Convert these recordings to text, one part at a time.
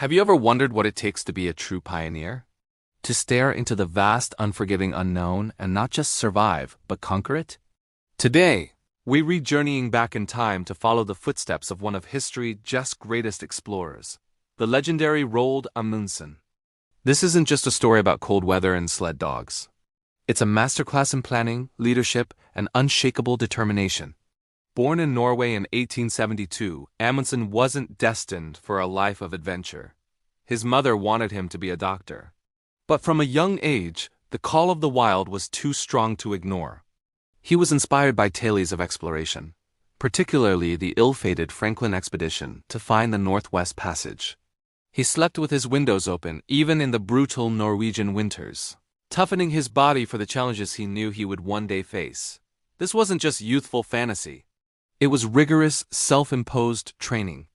Have you ever wondered what it takes to be a true pioneer? To stare into the vast, unforgiving unknown and not just survive, but conquer it? Today, we read Journeying Back in Time to follow the footsteps of one of history's just greatest explorers, the legendary Roald Amundsen. This isn't just a story about cold weather and sled dogs. It's a masterclass in planning, leadership, and unshakable determination. Born in Norway in 1872, Amundsen wasn't destined for a life of adventure. His mother wanted him to be a doctor. But from a young age, the call of the wild was too strong to ignore. He was inspired by tales of exploration, particularly the ill-fated Franklin expedition to find the Northwest Passage. He slept with his windows open even in the brutal Norwegian winters, toughening his body for the challenges he knew he would one day face. This wasn't just youthful fantasy. It was rigorous, self-imposed training.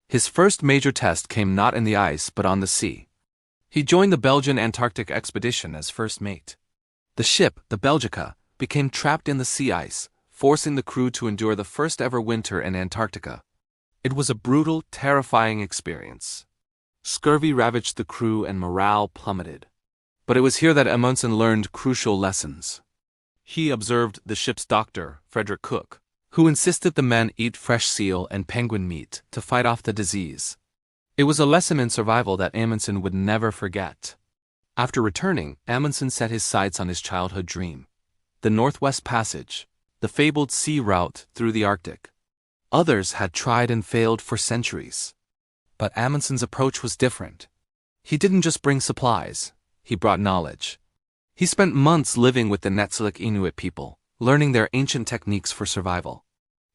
His first major test came not in the ice but on the sea. He joined the Belgian Antarctic expedition as first mate. The ship, the Belgica, became trapped in the sea ice, forcing the crew to endure the first ever winter in Antarctica. It was a brutal, terrifying experience. Scurvy ravaged the crew and morale plummeted. But it was here that Amundsen learned crucial lessons. He observed the ship's doctor, Frederick Cook, who insisted the men eat fresh seal and penguin meat to fight off the disease. It was a lesson in survival that Amundsen would never forget. After returning, Amundsen set his sights on his childhood dream: the Northwest Passage, the fabled sea route through the Arctic. Others had tried and failed for centuries. But Amundsen's approach was different. He didn't just bring supplies, he brought knowledge. He spent months living with the Netsilik Inuit people, learning their ancient techniques for survival.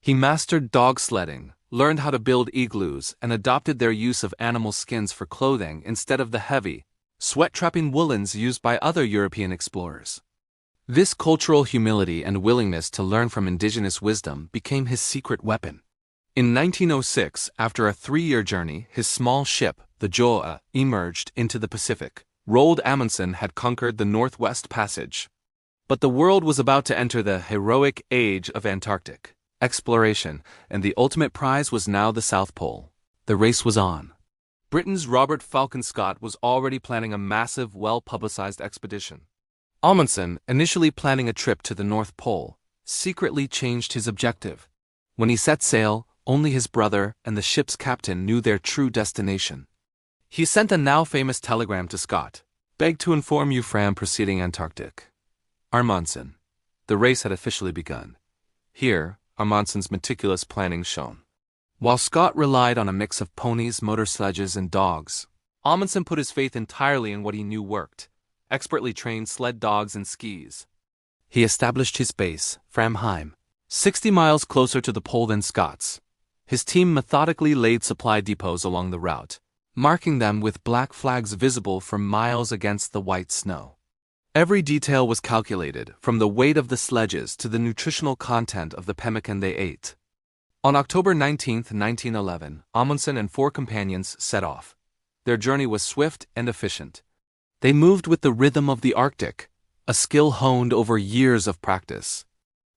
He mastered dog sledding, learned how to build igloos, and adopted their use of animal skins for clothing instead of the heavy, sweat-trapping woolens used by other European explorers. This cultural humility and willingness to learn from indigenous wisdom became his secret weapon. In 1906, after a 3-year journey, his small ship, the Joa, emerged into the Pacific. Roald Amundsen had conquered the Northwest Passage. But the world was about to enter the heroic age of Antarctic exploration, and the ultimate prize was now the South Pole. The race was on. Britain's Robert Falcon Scott was already planning a massive, well-publicized expedition. Amundsen, initially planning a trip to the North Pole, secretly changed his objective. When he set sail, only his brother and the ship's captain knew their true destination. He sent a now-famous telegram to Scott: "Beg to inform you from proceeding Antarctic. Amundsen." The race had officially begun. Here, Amundsen's meticulous planning shone. While Scott relied on a mix of ponies, motor sledges, and dogs, Amundsen put his faith entirely in what he knew worked: expertly trained sled dogs and skis. He established his base, Framheim, 60 miles closer to the pole than Scott's. His team methodically laid supply depots along the route, marking them with black flags visible for miles against the white snow. Every detail was calculated, from the weight of the sledges to the nutritional content of the pemmican they ate. On October 19, 1911, Amundsen and 4 companions set off. Their journey was swift and efficient. They moved with the rhythm of the Arctic, a skill honed over years of practice.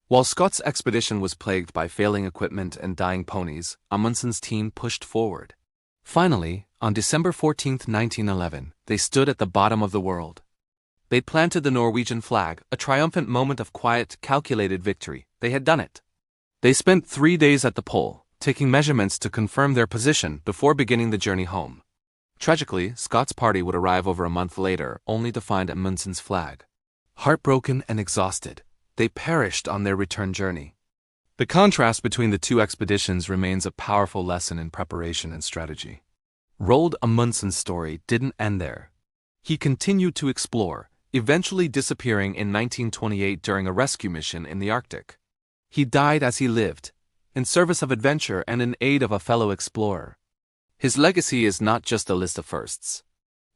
While Scott's expedition was plagued by failing equipment and dying ponies, Amundsen's team pushed forward. Finally, on December 14, 1911, they stood at the bottom of the world. They planted the Norwegian flag, a triumphant moment of quiet, calculated victory. They had done it. They spent 3 days at the pole, taking measurements to confirm their position before beginning the journey home. Tragically, Scott's party would arrive over a month later, only to find Amundsen's flag. Heartbroken and exhausted, they perished on their return journey. The contrast between the two expeditions remains a powerful lesson in preparation and strategy. Roald Amundsen's story didn't end there. He continued to explore, eventually disappearing in 1928 during a rescue mission in the Arctic. He died as he lived, in service of adventure and in aid of a fellow explorer. His legacy is not just a list of firsts.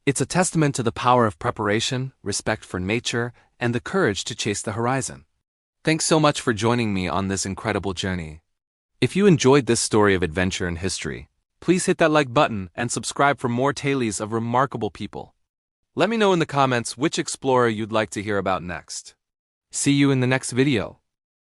It's a testament to the power of preparation, respect for nature, and the courage to chase the horizon. Thanks so much for joining me on this incredible journey. If you enjoyed this story of adventure and history, please hit that like button and subscribe for more tales of remarkable people. Let me know in the comments which explorer you'd like to hear about next. See you in the next video.